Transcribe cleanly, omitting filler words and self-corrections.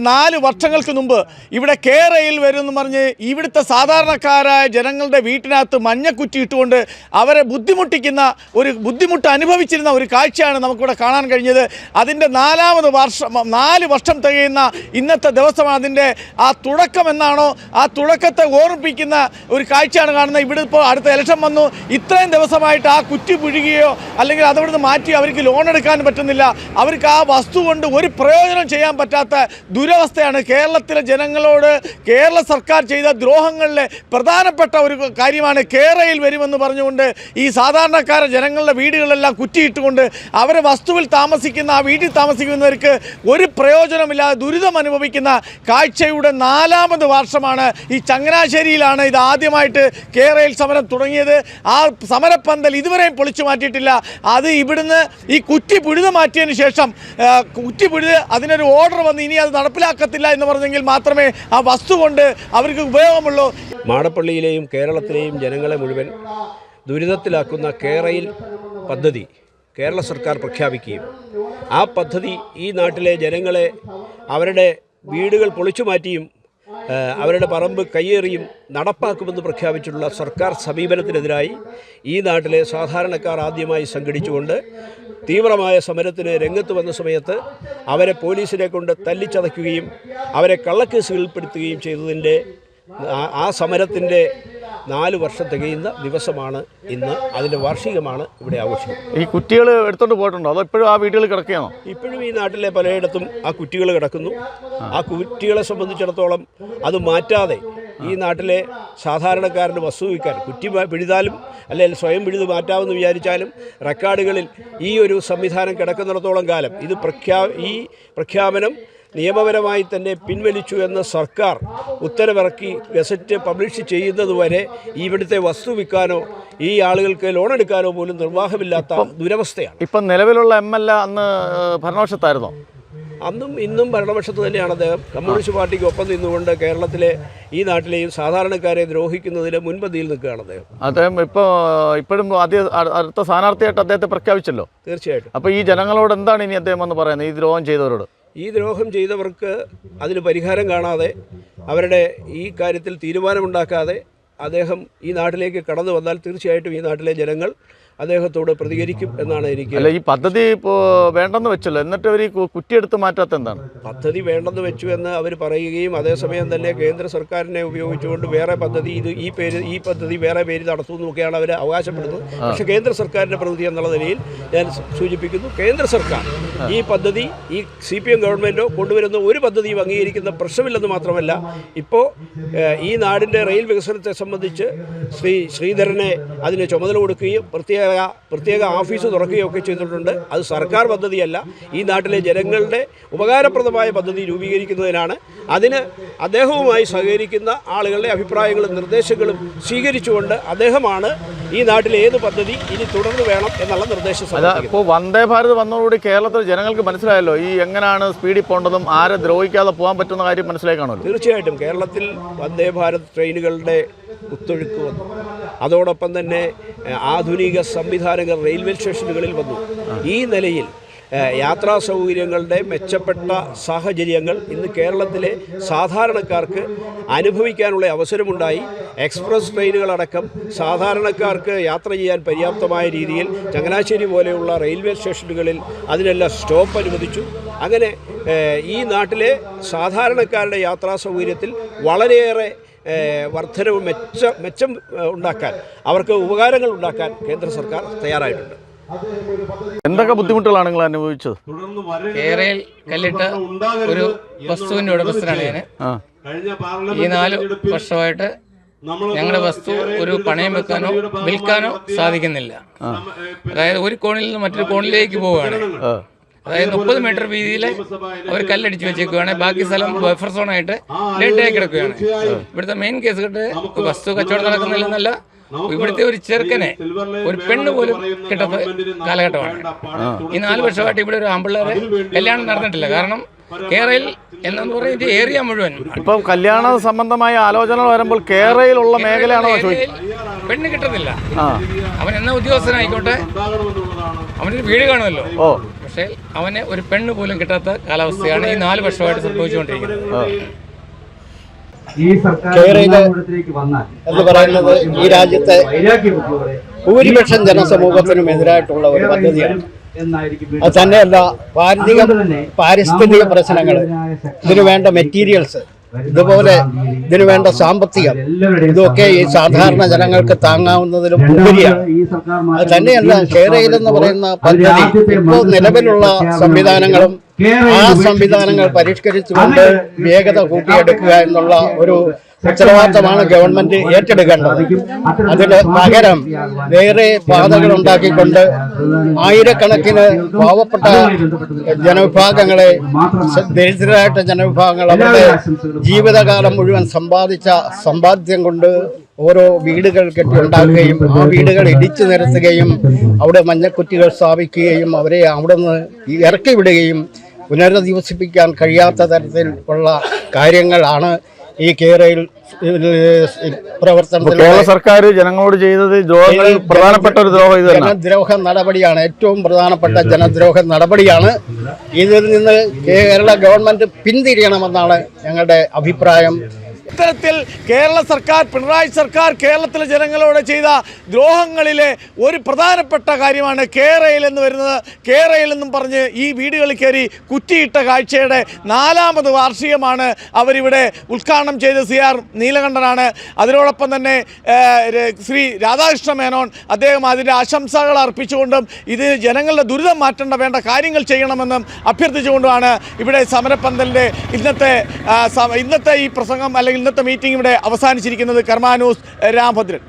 4 വർഷങ്ങൾക്ക് മുമ്പ് ഇവിടെ കേരയിൽ വരുമെന്ന് പറഞ്ഞ് ഇവിടുത്തെ സാധാരണക്കാരായ ജനങ്ങളുടെ വീട്ടിനകത്ത് മഞ്ഞക്കുറ്റി ഇട്ടുകൊണ്ട് അവരെ ബുദ്ധിമുട്ട് അനുഭവിച്ചിരുന്ന ഒരു കാഴ്ചയാണ് നമുക്കിവിടെ കാണാൻ കഴിഞ്ഞത്. അതിൻ്റെ 4 വർഷം തികയുന്ന ഇന്നത്തെ ദിവസമാണ് അതിൻ്റെ ആ തുടക്കം എന്നാണോ ആ തുടക്കത്തെ ഓർമ്മിപ്പിക്കുന്ന ഒരു കാഴ്ചയാണ് കാണുന്നത്. ഇവിടെ ഇപ്പോൾ അടുത്ത ഇലക്ഷൻ വന്നു, ഇത്രയും ദിവസമായിട്ട് ആ കുറ്റി പുഴുകുകയോ അല്ലെങ്കിൽ അതവിടുന്ന് മാറ്റി അവർക്ക് ലോൺ എടുക്കാൻ പറ്റുന്നില്ല. അവർക്ക് ആ വസ്തു കൊണ്ട് ഒരു പ്രയോജനം ചെയ്യാൻ പറ്റാത്ത ദുരവസ്ഥയാണ്. കേരളത്തിലെ ജനങ്ങളോട് കേരള സർക്കാർ ചെയ്ത ദ്രോഹങ്ങളിലെ പ്രധാനപ്പെട്ട ഒരു കാര്യമാണ് കേരയിൽ വരുമെന്ന് പറഞ്ഞുകൊണ്ട് ഈ സാധാരണക്കാര ജനങ്ങളുടെ വീടുകളെല്ലാം കുറ്റിയിട്ടുകൊണ്ട് അവരെ വസ്തുവിൽ താമസിക്കുന്ന ആ വീട്ടിൽ താമസിക്കുന്നവർക്ക് ഒരു പ്രയോജനമില്ലാതെ ദുരിതം അനുഭവിക്കുന്ന കാഴ്ചയുടെ 4ാമത് വർഷമാണ്. ഈ ചങ്ങനാശ്ശേരിയിലാണ് ഇത് ആദ്യമായിട്ട് കേരയിൽ സമരം തുടങ്ങിയത്. ആ സമരപ്പന്തൽ ഇതുവരെയും പൊളിച്ചു മാറ്റിയിട്ടില്ല. അത് ഇവിടുന്ന് ഈ കുറ്റി പുഴുതു മാറ്റിയതിന് ശേഷം അതിനൊരു ഓർഡർ വന്ന് ഇനി അത് നടപ്പിലാക്കത്തില്ല എന്ന് പറഞ്ഞെങ്കിൽ മാത്രമേ ആ വസ്തു കൊണ്ട് അവർക്ക് ഉപയോഗമുള്ളൂ. മാടപ്പള്ളിയിലെയും കേരളത്തിലെയും ജനങ്ങളെ മുഴുവൻ ദുരിതത്തിലാക്കുന്ന കേരയിൽ പദ്ധതി കേരള സർക്കാർ പ്രഖ്യാപിക്കുകയും ആ പദ്ധതി ഈ നാട്ടിലെ ജനങ്ങളെ അവരുടെ വീടുകൾ പൊളിച്ചു മാറ്റിയും അവരുടെ പറമ്പ് കയ്യേറിയും നടപ്പാക്കുമെന്ന് പ്രഖ്യാപിച്ചിട്ടുള്ള സർക്കാർ സമീപനത്തിനെതിരായി ഈ നാട്ടിലെ സാധാരണക്കാർ ആദ്യമായി സംഘടിച്ചുകൊണ്ട് തീവ്രമായ സമരത്തിന് രംഗത്ത് വന്ന സമയത്ത് അവരെ പോലീസിനെ കൊണ്ട് തല്ലിച്ചതയ്ക്കുകയും അവരെ കള്ളക്കേസുകളിൽപ്പെടുത്തുകയും ചെയ്തതിൻ്റെ ആ സമരത്തിൻ്റെ 4 വർഷം തികയുന്ന ദിവസമാണ് ഇന്ന്. അതിൻ്റെ വാർഷികമാണ് ഇവിടെ ആഘോഷിക്കുന്നത്. ഈ കുറ്റികൾ എടുത്തോണ്ട് പോയിട്ടുണ്ടോ അതോ ഇപ്പോഴും ആ വീടുകളിൽ കിടക്കുകയാണോ? ഇപ്പോഴും ഈ നാട്ടിലെ പലയിടത്തും ആ കുറ്റികൾ കിടക്കുന്നു. ആ കുറ്റികളെ സംബന്ധിച്ചിടത്തോളം അത് മാറ്റാതെ ഈ നാട്ടിലെ സാധാരണക്കാരന് വസ്തു വിൽക്കാൻ കുറ്റി പിഴുതാലും അല്ലെങ്കിൽ സ്വയം പിഴുത് മാറ്റാമെന്ന് വിചാരിച്ചാലും റെക്കോർഡുകളിൽ ഈ ഒരു സംവിധാനം കിടക്കുന്നിടത്തോളം കാലം ഈ പ്രഖ്യാപനം നിയമപരമായി തന്നെ പിൻവലിച്ചു എന്ന് സർക്കാർ ഉത്തരവിറക്കി ഗസറ്റ് പബ്ലിഷ് ചെയ്യുന്നതുവരെ ഇവിടുത്തെ വസ്തു വിൽക്കാനോ ഈ ആളുകൾക്ക് ലോൺ എടുക്കാനോ പോലും നിർവാഹമില്ലാത്ത ദുരവസ്ഥയാണ്. ഇപ്പം നിലവിലുള്ള MLA അന്ന് ഭരണപക്ഷത്തായിരുന്നോ? അന്നും ഇന്നും ഭരണപക്ഷത്ത് തന്നെയാണ് അദ്ദേഹം. കമ്മ്യൂണിസ്റ്റ് പാർട്ടിക്ക് ഒപ്പം നിന്നുകൊണ്ട് കേരളത്തിലെ ഈ നാട്ടിലെയും സാധാരണക്കാരെ ദ്രോഹിക്കുന്നതിന് മുൻപന്തിയിൽ നിൽക്കുകയാണ് അദ്ദേഹം. ഇപ്പോഴും അടുത്ത സ്ഥാനാർത്ഥിയായിട്ട് അദ്ദേഹത്തെ പ്രഖ്യാപിച്ചല്ലോ. തീർച്ചയായിട്ടും. അപ്പോൾ ഈ ജനങ്ങളോട് എന്താണ് ഇനി അദ്ദേഹം എന്ന് പറയുന്നത്, ഈ ദ്രോഹം ചെയ്തവരോട്? ഈ ദ്രോഹം ചെയ്തവർക്ക് അതിന് പരിഹാരം കാണാതെ അവരുടെ ഈ കാര്യത്തിൽ തീരുമാനമുണ്ടാക്കാതെ അദ്ദേഹം ഈ നാട്ടിലേക്ക് കടന്നു വന്നാൽ തീർച്ചയായിട്ടും ഈ നാട്ടിലെ ജനങ്ങൾ അദ്ദേഹത്തോട് പ്രതികരിക്കും എന്നാണ് എനിക്ക്. അല്ല, ഈ പദ്ധതി ഇപ്പോൾ വേണ്ടെന്ന് വെച്ചല്ലോ, എന്നിട്ട് അവർ ഈ കുറ്റിയെടുത്ത് മാറ്റാത്ത എന്താണ്? പദ്ധതി വേണ്ടെന്ന് വെച്ചു എന്ന് അവർ പറയുകയും അതേസമയം തന്നെ കേന്ദ്ര സർക്കാരിനെ ഉപയോഗിച്ചുകൊണ്ട് വേറെ പദ്ധതി ഈ പദ്ധതി വേറെ പേര് നടത്തുമെന്നൊക്കെയാണ് അവർ അവകാശപ്പെടുന്നത്. പക്ഷേ കേന്ദ്ര സർക്കാരിൻ്റെ പ്രതിനിധി എന്നുള്ള നിലയിൽ ഞാൻ സൂചിപ്പിക്കുന്നു, കേന്ദ്ര സർക്കാർ ഈ പദ്ധതി ഈ CPM ഗവൺമെൻറ്റോ കൊണ്ടുവരുന്ന ഒരു പദ്ധതിയും അംഗീകരിക്കുന്ന പ്രശ്നമില്ലെന്ന് മാത്രമല്ല, ഇപ്പോൾ ഈ നാടിൻ്റെ റെയിൽ വികസനത്തെ സംബന്ധിച്ച് ശ്രീധരനെ അതിന് ചുമതല കൊടുക്കുകയും പ്രത്യേക ഓഫീസ് തുറക്കുകയൊക്കെ ചെയ്തിട്ടുണ്ട്. അത് സർക്കാർ പദ്ധതിയല്ല, ഈ നാട്ടിലെ ജനങ്ങളുടെ ഉപകാരപ്രദമായ പദ്ധതി രൂപീകരിക്കുന്നതിനാണ്. അതിന് അദ്ദേഹവുമായി സഹകരിക്കുന്ന ആളുകളുടെ അഭിപ്രായങ്ങളും നിർദ്ദേശങ്ങളും സ്വീകരിച്ചുകൊണ്ട് അദ്ദേഹമാണ് ഈ നാട്ടിലെ ഏത് പദ്ധതി ഇനി തുടർന്ന് വേണം എന്നുള്ള നിർദ്ദേശം. ഇപ്പോൾ വന്ദേ ഭാരത് വന്നതോടുകൂടി കേരളത്തിൽ ജനങ്ങൾക്ക് മനസ്സിലായല്ലോ ഈ എങ്ങനെയാണ് സ്പീഡിൽ പോകേണ്ടതും ആരെ ദ്രോഹിക്കാതെ പോകാൻ പറ്റുന്ന കാര്യം മനസ്സിലായി കാണുമല്ലോ. തീർച്ചയായിട്ടും കേരളത്തിൽ വന്ദേ ഭാരത് ട്രെയിനുകളുടെ കുത്തൊഴുക്ക് വന്നു. അതോടൊപ്പം തന്നെ ആധുനിക സംവിധാനങ്ങൾ റെയിൽവേ സ്റ്റേഷനുകളിൽ വന്നു. ഈ നിലയിൽ യാത്രാ സൗകര്യങ്ങളുടെ മെച്ചപ്പെട്ട സാഹചര്യങ്ങൾ ഇന്ന് കേരളത്തിലെ സാധാരണക്കാർക്ക് അനുഭവിക്കാനുള്ള അവസരമുണ്ടായി. എക്സ്പ്രസ് ട്രെയിനുകളടക്കം സാധാരണക്കാർക്ക് യാത്ര ചെയ്യാൻ പര്യാപ്തമായ രീതിയിൽ ചങ്ങനാശ്ശേരി പോലെയുള്ള റെയിൽവേ സ്റ്റേഷനുകളിൽ അതിനെല്ലാം സ്റ്റോപ്പ് അനുവദിച്ചു. അങ്ങനെ ഈ നാട്ടിലെ സാധാരണക്കാരുടെ യാത്രാ സൗകര്യത്തിൽ വളരെയേറെ വർധനവും മെച്ചം ഉണ്ടാക്കാൻ, അവർക്ക് ഉപകാരങ്ങൾ ഉണ്ടാക്കാൻ കേന്ദ്ര സർക്കാർ തയ്യാറായിട്ടുണ്ട്. എന്തൊക്കെ ബുദ്ധിമുട്ടുകളാണ് നിങ്ങൾ അനുഭവിച്ചത്? കേരയിൽ കല്ലിട്ട ഒരു വസ്തുവിൻ്റെ ഉടമസ്ഥനാണ് ഞാൻ. ഈ 4 വർഷമായിട്ട് ഞങ്ങളുടെ വസ്തു ഒരു പണയം വെക്കാനോ വിൽക്കാനോ സാധിക്കുന്നില്ല. അതായത് ഒരു കോണിൽ നിന്ന് മറ്റൊരു കോണിലേക്ക് പോവുകയാണ്. അതായത് 30 മീറ്റർ വീതിയിൽ അവർ കല്ലടിച്ച് വെച്ചേക്കുകയാണ്. ബാക്കി സ്ഥലം ബഫർ സോണായിട്ട് ഡെഡായി കിടക്കുകയാണ്. ഇവിടുത്തെ മെയിൻ കേസ് കേട്ട് വസ്തു കച്ചവടം നടക്കുന്നില്ലെന്നല്ല, ഇവിടുത്തെ ഒരു ചെറുക്കനെ ഒരു പെണ്ണ് പോലും കിട്ടാത്ത കാലഘട്ടമാണ്. ഈ 4 വർഷമായിട്ട് ഇവിടെ ഒരു ആമ്പിള്ളേരെ കല്യാണം നടന്നിട്ടില്ല. കാരണം കേരയിൽ എന്നു പറയുന്നത് ഏരിയ മുഴുവൻ ഇപ്പം കല്യാണ സംബന്ധമായ ആലോചന വരുമ്പോൾ കേരളയിലുള്ള മേഖലയാണോ പെണ്ണ് കിട്ടുന്നില്ല. അവൻ എന്നാ ഉദ്യോഗസ്ഥനായിക്കോട്ടെ, അവനൊരു വീട് കാണുമല്ലോ. പക്ഷെ പക്ഷേ അവന് ഒരു പെണ്ണ് പോലും കിട്ടാത്ത കാലാവസ്ഥയാണ് ഈ 4 വർഷമായിട്ട് സംഭവിച്ചുകൊണ്ടിരിക്കുന്നത്. കേരള എന്ന് പറയുന്നത് ഈ രാജ്യത്തെ ഭൂരിപക്ഷം ജനസമൂഹത്തിനും എതിരായിട്ടുള്ള ഒരു പദ്ധതിയാണ്. അത് തന്നെയല്ല, പാരിസ്ഥിതിക പ്രശ്നങ്ങൾ, ഇതിനു വേണ്ട മെറ്റീരിയൽസ്, ഇതുപോലെ ഇതിനു വേണ്ട സാമ്പത്തികം, ഇതൊക്കെ ഈ സാധാരണ ജനങ്ങൾക്ക് താങ്ങാവുന്നതിലും ഉപരിയാണ്. അത് തന്നെയല്ല, കേരയിൽ എന്ന് പറയുന്ന പദ്ധതി ഇപ്പോൾ നിലവിലുള്ള സംവിധാനങ്ങളും ആ സംവിധാനങ്ങൾ പരിഷ്കരിച്ചുകൊണ്ട് വേഗത കൂട്ടിയെടുക്കുക എന്നുള്ള ഒരു ഉത്തരവാദിത്തമാണ് ഗവൺമെന്റ് ഏറ്റെടുക്കേണ്ടത്. അതിന് പകരം വേറെ പാതകൾ ഉണ്ടാക്കിക്കൊണ്ട് ആയിരക്കണക്കിന് പാവപ്പെട്ട ജനവിഭാഗങ്ങളെ, ദരിദ്രരായിട്ട് ജനവിഭാഗങ്ങൾ അവരുടെ ജീവിതകാലം മുഴുവൻ സമ്പാദിച്ച സമ്പാദ്യം കൊണ്ട് ഓരോ വീടുകൾ കെട്ടിയുണ്ടാക്കുകയും ആ വീടുകൾ ഇടിച്ചു നിരത്തുകയും അവിടെ മഞ്ഞക്കുറ്റികൾ സ്ഥാപിക്കുകയും അവരെ അവിടെ നിന്ന് ഇറക്കി വിടുകയും പുനരധിവസിപ്പിക്കാൻ കഴിയാത്ത തരത്തിൽ ഉള്ള കാര്യങ്ങളാണ് ഈ കേരളയിൽ പ്രവർത്തനത്തിൽ കേരള സർക്കാർ ജനങ്ങളോട് ചെയ്തത് പ്രധാനപ്പെട്ട ഒരു ജനദ്രോഹ നടപടിയാണ്. ഏറ്റവും പ്രധാനപ്പെട്ട ജനദ്രോഹ നടപടിയാണ്. ഇതിൽ നിന്ന് കേരള ഗവൺമെന്റ് പിന്തിരിയണമെന്നാണ് ഞങ്ങളുടെ അഭിപ്രായം. ഇത്തരത്തിൽ കേരള സർക്കാർ, പിണറായി സർക്കാർ കേരളത്തിലെ ജനങ്ങളോട് ചെയ്ത ദ്രോഹങ്ങളിലെ ഒരു പ്രധാനപ്പെട്ട കാര്യമാണ് കേരയിൽ എന്ന് വരുന്നത്. കേരയിൽ എന്നും പറഞ്ഞ് ഈ വീടുകളിൽ കയറി കുറ്റിയിട്ട കാഴ്ചയുടെ 4ാമത് വാർഷികമാണ് അവരിവിടെ ഉദ്ഘാടനം ചെയ്ത CR നീലകണ്ഠനാണ്. അതിനോടൊപ്പം തന്നെ ശ്രീ രാധാകൃഷ്ണ മേനോൻ അദ്ദേഹം അതിൻ്റെ ആശംസകൾ അർപ്പിച്ചുകൊണ്ടും ഇത് ജനങ്ങളുടെ ദുരിതം മാറ്റേണ്ട വേണ്ട കാര്യങ്ങൾ ചെയ്യണമെന്നും അഭ്യർത്ഥിച്ചുകൊണ്ടുമാണ് ഇവിടെ സമരപ്പന്തലിൻ്റെ ഇന്നത്തെ ഈ പ്രസംഗം അല്ലെങ്കിൽ ഇന്നത്തെ മീറ്റിംഗ് ഇവിടെ അവസാനിച്ചിരിക്കുന്നത്. കർമാ ന്യൂസ്, രാമഭദ്രൻ.